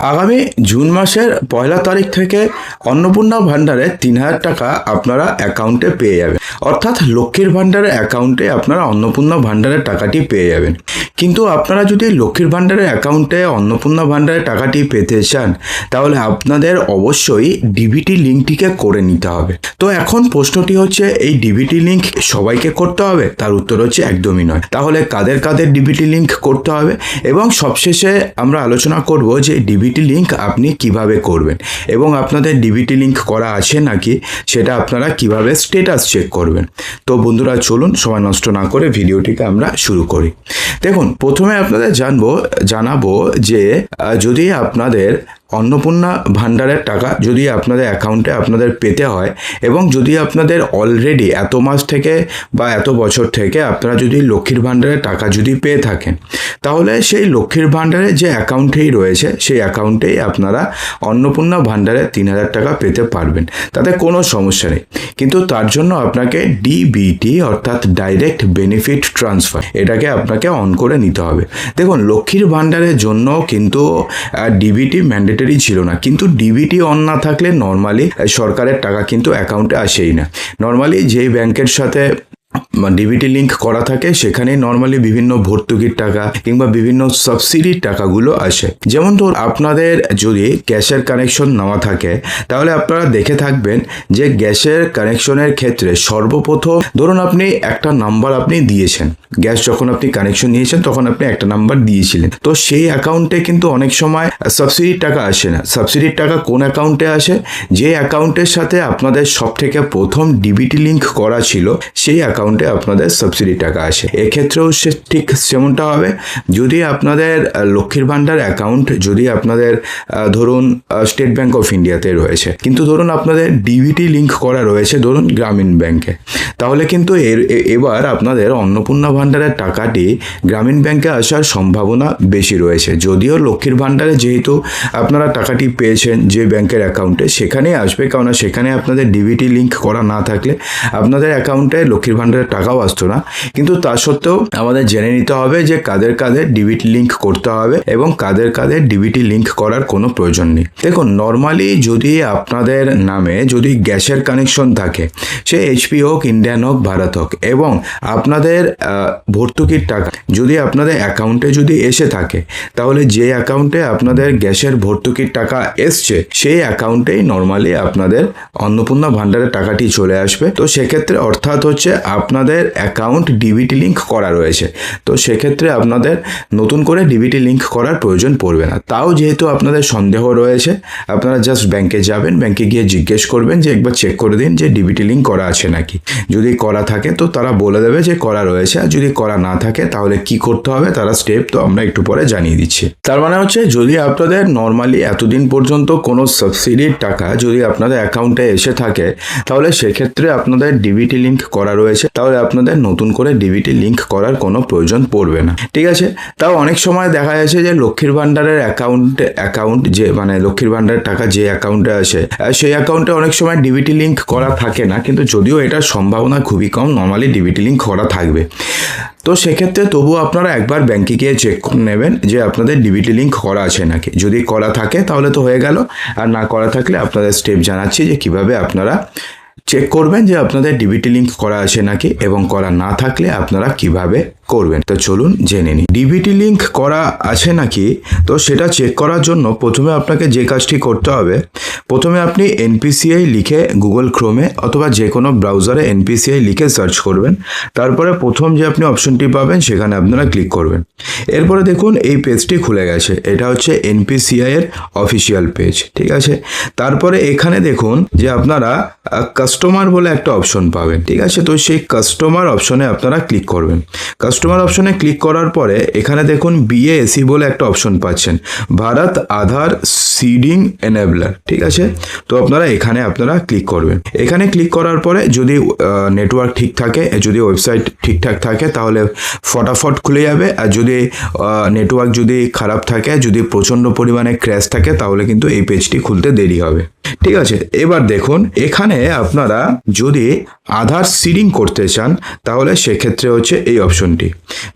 আগামী জুন মাসের 1 তারিখ থেকে অন্নপূর্ণা ভাণ্ডারে 3,000 টাকা আপনারা অ্যাকাউন্টে পেয়ে যাবেন। অর্থাৎ লক্ষ্মীর ভাণ্ডারের অ্যাকাউন্টে আপনারা অন্নপূর্ণা ভাণ্ডারের টাকাটি পেয়ে যাবেন। কিন্তু আপনারা যদি লক্ষ্মীর ভাণ্ডারের অ্যাকাউন্টে অন্নপূর্ণা ভাণ্ডারের টাকাটি পেতে চান, তাহলে আপনাদের অবশ্যই ডিবিটি লিঙ্কটিকে করে নিতে হবে। তো এখন প্রশ্নটি হচ্ছে, এই ডিবিটি লিঙ্ক সবাইকে করতে হবে? তার উত্তর হচ্ছে একদমই নয়। তাহলে কাদের কাদের ডিবিটি লিঙ্ক করতে হবে, এবং সবশেষে আমরা আলোচনা করব যে ডিবিটি লিঙ্ক আপনি কিভাবে করবেন এবং আপনাদের ডিবিটি লিঙ্ক করা আছে নাকি সেটা আপনারা কিভাবে স্ট্যাটাস চেক করবেন। তো বন্ধুরা, চলুন সময় নষ্ট না করে ভিডিওটিকে আমরা শুরু করি। দেখুন, প্রথমে আপনাদের জানাবো যে যদি আপনাদের অন্নপূর্ণা ভাণ্ডারের টাকা যদি আপনাদের অ্যাকাউন্টে আপনাদের পেতে হয়, এবং যদি আপনাদের অলরেডি এত মাস থেকে বা এত বছর থেকে আপনারা যদি লক্ষ্মীর ভাণ্ডারের টাকা যদি পেয়ে থাকেন, তাহলে সেই লক্ষ্মীর ভাণ্ডারের যে অ্যাকাউন্টেই রয়েছে সেই অ্যাকাউন্টেই আপনারা অন্নপূর্ণা ভাণ্ডারে 3,000 টাকা পেতে পারবেন, তাতে কোনো সমস্যা নেই। কিন্তু তার জন্য আপনাকে ডিবিটি অর্থাৎ ডাইরেক্ট বেনিফিট ট্রান্সফার এটাকে আপনাকে অন করে নিতে হবে। দেখুন, লক্ষ্মীর ভাণ্ডারের জন্য কিন্তু ডিবিটি ম্যান্ডেটরি ছিল না, কিন্তু ডিবিটি অন না থাকলে নর্মালি সরকারের টাকা কিন্তু অ্যাকাউন্টে আসেই না। নর্মালি যেই ব্যাংকের সাথে ডিবিটি লিঙ্ক করা থাকে সেখানে নর্মালি বিভিন্ন ভর্তুকির টাকা কিংবা বিভিন্ন সাবসিডির টাকাগুলো আসে। যেমন ধর, আপনাদের যদি গ্যাসের কানেকশন নেওয়া থাকে, তাহলে আপনারা দেখে থাকবেন যে গ্যাসের কানেকশনের ক্ষেত্রে সর্বপ্রথম ধরুন আপনি একটা নাম্বার আপনি দিয়েছেন, গ্যাস যখন আপনি কানেকশন নিয়েছেন তখন আপনি একটা নাম্বার দিয়েছিলেন, তো সেই অ্যাকাউন্টে কিন্তু অনেক সময় সাবসিডির টাকা আসে না। সাবসিডির টাকা কোন অ্যাকাউন্টে আসে? যে অ্যাকাউন্টের সাথে আপনাদের সব থেকে প্রথম ডিবিটি লিঙ্ক করা ছিল সেই অ্যাকাউন্টে আপনাদের সাবসিডি টাকা আসে। এক্ষেত্রেও ঠিক যেমনটা হবে, যদি আপনাদের লক্ষ্মীর ভাণ্ডার অ্যাকাউন্ট যদি আপনাদের ধরুন স্টেট ব্যাংক অফ ইন্ডিয়াতে রয়েছে, কিন্তু ধরুন আপনাদের ডিবিটি লিঙ্ক করা রয়েছে ধরুন গ্রামীণ ব্যাংকে, তাহলে কিন্তু এবার আপনাদের অন্নপূর্ণা ভাণ্ডারের টাকাটি গ্রামীণ ব্যাংকে আসার সম্ভাবনা বেশি রয়েছে। যদিও লক্ষ্মীর ভাণ্ডারে যেহেতু আপনারা টাকাটি পেয়েছেন যে ব্যাংকের অ্যাকাউন্টে, সেখানেই আসবে, কেননা সেখানে আপনাদের ডিবিটি লিঙ্ক করা না থাকলে আপনাদের অ্যাকাউন্টে লক্ষ্মীর ভাণ্ডারের টাকাও আসতো না। কিন্তু তা সত্ত্বেও আমাদের জেনে নিতে হবে যে কাদের কাদের ডিবিটি লিঙ্ক করতে হবে এবং কাদের কাদের ডিবিটি লিঙ্ক করার কোনো প্রয়োজন নেই। দেখুন, নর্মালি যদি আপনাদের নামে যদি গ্যাসের কানেকশন থাকে, সে এইচপি হোক, ইন্ডিয়ান হোক, ভারত হোক, এবং আপনাদের ভর্তুকির টাকা যদি আপনাদের অ্যাকাউন্টে যদি এসে থাকে, তাহলে যে অ্যাকাউন্টে আপনাদের গ্যাসের ভর্তুকির টাকা এসছে সেই অ্যাকাউন্টেই নর্মালি আপনাদের অন্নপূর্ণা ভাণ্ডারের টাকাটি চলে আসবে। তো সেক্ষেত্রে অর্থাৎ হচ্ছে আপনাদের অ্যাকাউন্ট ডিবিটি লিঙ্ক করা রয়েছে, তো সেক্ষেত্রে আপনাদের নতুন করে ডিবিটি লিঙ্ক করার প্রয়োজন পড়বে না। তাও যেহেতু আপনাদের সন্দেহ রয়েছে, আপনারা জাস্ট ব্যাংকে যাবেন, ব্যাংকে গিয়ে জিজ্ঞেস করবেন যে একবার চেক করে দিন যে ডিবিটি লিঙ্ক করা আছে নাকি। যদি করা থাকে তো তারা বলে দেবে যে করা রয়েছে, আর যদি করা না থাকে তাহলে কি করতে হবে তারা স্টেপ তো আমরা একটু পরে জানিয়ে দিচ্ছি। তার মানে হচ্ছে, যদি আপনাদের নর্মালি এতদিন পর্যন্ত কোনো সাবসিডির টাকা যদি আপনাদের অ্যাকাউন্টে এসে থাকে, তাহলে সেক্ষেত্রে আপনাদের ডিবিটি লিঙ্ক করা রয়েছে, তাহলে আপনাদের নতুন করে ডিবিটি লিঙ্ক করার কোনো প্রয়োজন পড়বে না। ঠিক আছে? তাও অনেক সময় দেখা যাচ্ছে যে লক্ষ্মীর ভাণ্ডারের অ্যাকাউন্ট যে মানে লক্ষ্মীর ভাণ্ডারের টাকা যে অ্যাকাউন্টে আসে সেই অ্যাকাউন্টে অনেক সময় ডিবিটি লিঙ্ক করা থাকে না, কিন্তু যদিও এটার সম্ভাবনা খুবই কম, নর্মালি ডিবিটি লিঙ্ক করা থাকবে। তো সেক্ষেত্রে তবুও আপনারা একবার ব্যাংকে গিয়ে চেক করে নেবেন যে আপনাদের ডিবিটি লিঙ্ক করা আছে নাকি। যদি করা থাকে তাহলে তো হয়ে গেল, আর না করা থাকলে আপনাদের স্টেপ জানাচ্ছি যে কিভাবে আপনারা চেক করবেন যে আপনাদের ডিবিটি লিঙ্ক করা আছে নাকি, এবং করা না থাকলে আপনারা কিভাবে করবেন। তো চলুন জেনে নিই ডিবিটি লিঙ্ক করা আছে নাকি। তো সেটা চেক করার জন্য প্রথমে আপনাকে যে কাজটি করতে হবে, প্রথমে আপনি এনপিসিআই লিখে গুগল ক্রোমে অথবা যে কোনো ব্রাউজারে এনপিসিআই লিখে সার্চ করবেন। তারপরে প্রথম যে আপনি অপশনটি পাবেন সেখানে আপনারা ক্লিক করবেন। এরপরে দেখুন এই পেজটি খুলে গেছে, এটা হচ্ছে এনপিসিআই এর অফিসিয়াল পেজ। ঠিক আছে? তারপরে এখানে দেখুন যে আপনারা কাস্টমার বলে একটা অপশন পাবেন। ঠিক আছে? তো সেই কাস্টমার অপশনে আপনারা ক্লিক করবেন। কাস্টমার অপশনে ক্লিক করার পরে এখানে দেখুন বিএএসি বলে একটা অপশন পাচ্ছেন, ভারত আধার সিডিং এনেবলার। ঠিক আছে? তো আপনারা ক্লিক করবেন। এখানে ক্লিক করার পরে যদি নেটওয়ার্ক ঠিক থাকে, যদি ওয়েবসাইট ঠিকঠাক থাকে তাহলে ফটাফট খুলে যাবে, আর যদি নেটওয়ার্ক যদি খারাপ থাকে, যদি প্রচণ্ড পরিমাণে ক্র্যাশ থাকে, তাহলে কিন্তু এই পেজটি খুলতে দেরি হবে। ঠিক আছে, এবার দেখুন এখানে আপনারা যদি আধার সিডিং করতে চান তাহলে সেক্ষেত্রে হচ্ছে এই অপশনটি।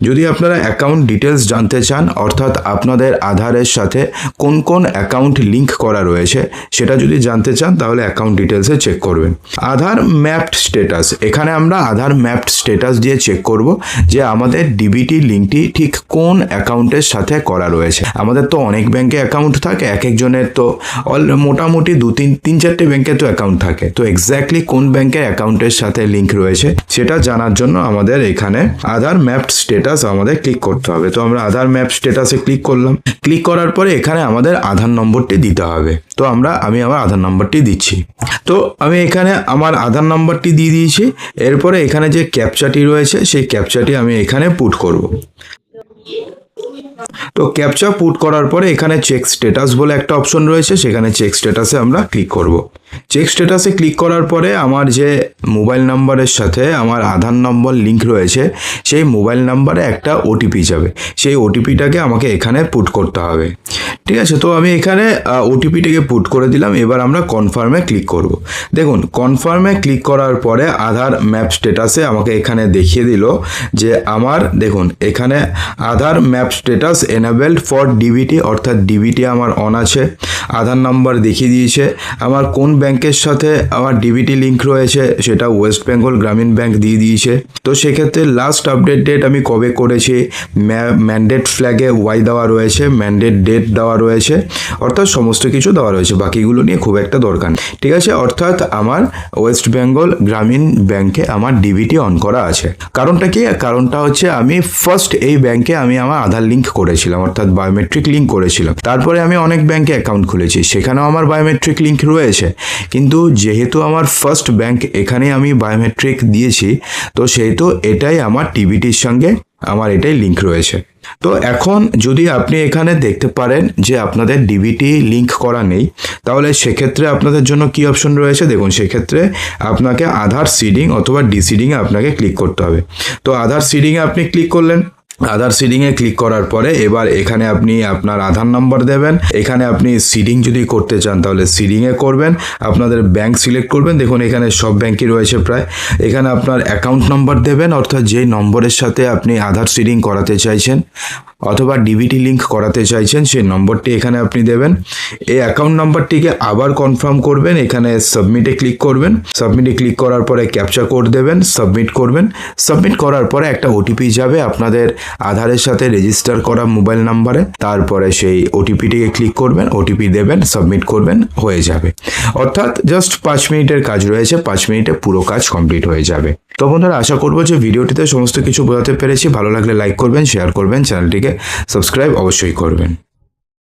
যদি আপনারা অ্যাকাউন্ট ডিটেলস জানতে চান, অর্থাৎ আপনাদের আধারের সাথে কোন কোন অ্যাকাউন্ট লিঙ্ক করা রয়েছে সেটা যদি জানতে চান তাহলে অ্যাকাউন্ট ডিটেলসে চেক করবেন। আধার ম্যাপড স্ট্যাটাস, এখানে আমরা আধার ম্যাপড স্ট্যাটাস দিয়ে চেক করব যে আমাদের ডিবিটি লিঙ্কটি ঠিক কোন অ্যাকাউন্টের সাথে করা রয়েছে। আমাদের তো অনেক ব্যাংকে অ্যাকাউন্ট থাকে, এক একজনের তো মোটামুটি তিন চারটে ব্যাংকে তো অ্যাকাউন্ট থাকে, তো এক্স্যাক্টলি কোন ব্যাংকের অ্যাকাউন্টের সাথে লিঙ্ক রয়েছে সেটা জানার জন্য আমাদের এখানে আধার ম্যাপড স্ট্যাটাস আমাদের ক্লিক করতে হবে। তো আমরা আধার ম্যাপ স্ট্যাটাসে ক্লিক করলাম। ক্লিক করার পরে এখানে আমাদের আধার নম্বরটি দিতে হবে। তো আমি আমার আধার নম্বরটি দিচ্ছি। তো আমি এখানে আমার আধার নম্বরটি দিয়ে দিয়েছি। এরপরে এখানে যে ক্যাপচাটি রয়েছে সেই ক্যাপচাটি আমি এখানে পুট করব। তো ক্যাপচা পুট করার পরে এখানে চেক স্ট্যাটাস বলে একটা অপশন রয়েছে, সেখানে চেক স্ট্যাটাসে আমরা ক্লিক করব। চেক স্ট্যাটাসে ক্লিক করার পরে আমার যে মোবাইল নাম্বারের সাথে আমার আধার নম্বর লিঙ্ক রয়েছে সেই মোবাইল নাম্বারে একটা ওটিপি যাবে, সেই ওটিপিটাকে আমাকে এখানে পুট করতে হবে। ঠিক আছে, তো আমি এখানে ওটিপিটাকে পুট করে দিলাম। এবার আমরা কনফার্মে ক্লিক করব। দেখুন কনফার্মে ক্লিক করার পরে আধার ম্যাপ স্ট্যাটাসে আমাকে এখানে দেখিয়ে দিল যে আমার দেখুন এখানে Aadhaar map status enabled for DBT, অর্থাৎ ডিবিটি আমার অন আছে। আধার নাম্বার দেখিয়ে দিয়েছে, আমার কোন ব্যাংকের সাথে আমার ডিবিটি লিঙ্ক রয়েছে সেটা ওয়েস্ট বেঙ্গল গ্রামীণ ব্যাংক দিয়ে দিয়েছে। তো সেক্ষেত্রে লাস্ট আপডেট ডেট আমি কবে করেছি, ম্যান্ডেট ফ্ল্যাগে ওয়াই দেওয়া রয়েছে, ম্যান্ডেট ডেট দেওয়া রয়েছে, অর্থাৎ সমস্ত কিছু দেওয়া রয়েছে, বাকিগুলো নিয়ে খুব একটা দরকার নেই। ঠিক আছে, অর্থাৎ আমার ওয়েস্ট বেঙ্গল গ্রামীণ ব্যাংকে আমার ডিবিটি অন করা আছে। কারণটা কি? কারণটা হচ্ছে আমি ফার্স্ট এই ব্যাংকে আমি আমার আধার লিঙ্ক করেছিলাম, অর্থাৎ বায়োমেট্রিক লিঙ্ক করেছিলাম। তারপরে আমি অনেক ব্যাংকে অ্যাকাউন্ট খুলেছি, সেখানেও আমার বায়োমেট্রিক লিঙ্ক রয়েছে, কিন্তু যেহেতু আমার ফার্স্ট ব্যাংক এখানে আমি বায়োমেট্রিক দিয়েছি, তো সেহেতু এটাই আমার ডিবিটির সঙ্গে আমার এটাই লিঙ্ক রয়েছে। তো এখন যদি আপনি এখানে দেখতে পারেন যে আপনাদের ডিবিটি লিঙ্ক করা নেই, তাহলে সেক্ষেত্রে আপনাদের জন্য কি অপশন রয়েছে দেখুন। সেক্ষেত্রে আপনাকে আধার সিডিং অথবা ডিসিডিংয়ে আপনাকে ক্লিক করতে হবে। তো আধার সিডিংয়ে আপনি ক্লিক করলেন। আধার সিডিংয়ে ক্লিক করার পরে এবার এখানে আপনি আপনার আধার নম্বর দেবেন। এখানে আপনি সিডিং যদি করতে চান তাহলে সিডিংয়ে করবেন, আপনাদের ব্যাংক সিলেক্ট করবেন। দেখুন এখানে সব ব্যাংকই রয়েছে প্রায়। এখানে আপনার অ্যাকাউন্ট নম্বর দেবেন, অর্থাৎ যেই নম্বরের সাথে আপনি আধার সিডিং করাতে চাইছেন অথবা ডিবিটি লিঙ্ক করাতে চাইছেন সেই নম্বরটি এখানে আপনি দেবেন। এই অ্যাকাউন্ট নম্বরটিকে আবার কনফার্ম করবেন, এখানে সাবমিটে ক্লিক করবেন। সাবমিটে ক্লিক করার পরে ক্যাপচা কোড দেবেন, সাবমিট করবেন। সাবমিট করার পরে একটা ওটিপি যাবে আপনাদের আধারের সাথে রেজিস্টার করা মোবাইল নাম্বারে। তারপরে সেই ওটিপিটিকে ক্লিক করবেন, ওটিপি দেবেন, সাবমিট করবেন, হয়ে যাবে। অর্থাৎ জাস্ট 5 মিনিটের কাজ রয়েছে, 5 মিনিটে পুরো কাজ কমপ্লিট হয়ে যাবে। তো বন্ধুরা, আশা করবো যে ভিডিওটিতে সমস্ত কিছু বোঝাতে পেরেছি। ভালো লাগলে লাইক করবেন, শেয়ার করবেন, চ্যানেলটিকে সাবস্ক্রাইব অবশ্যই করবেন।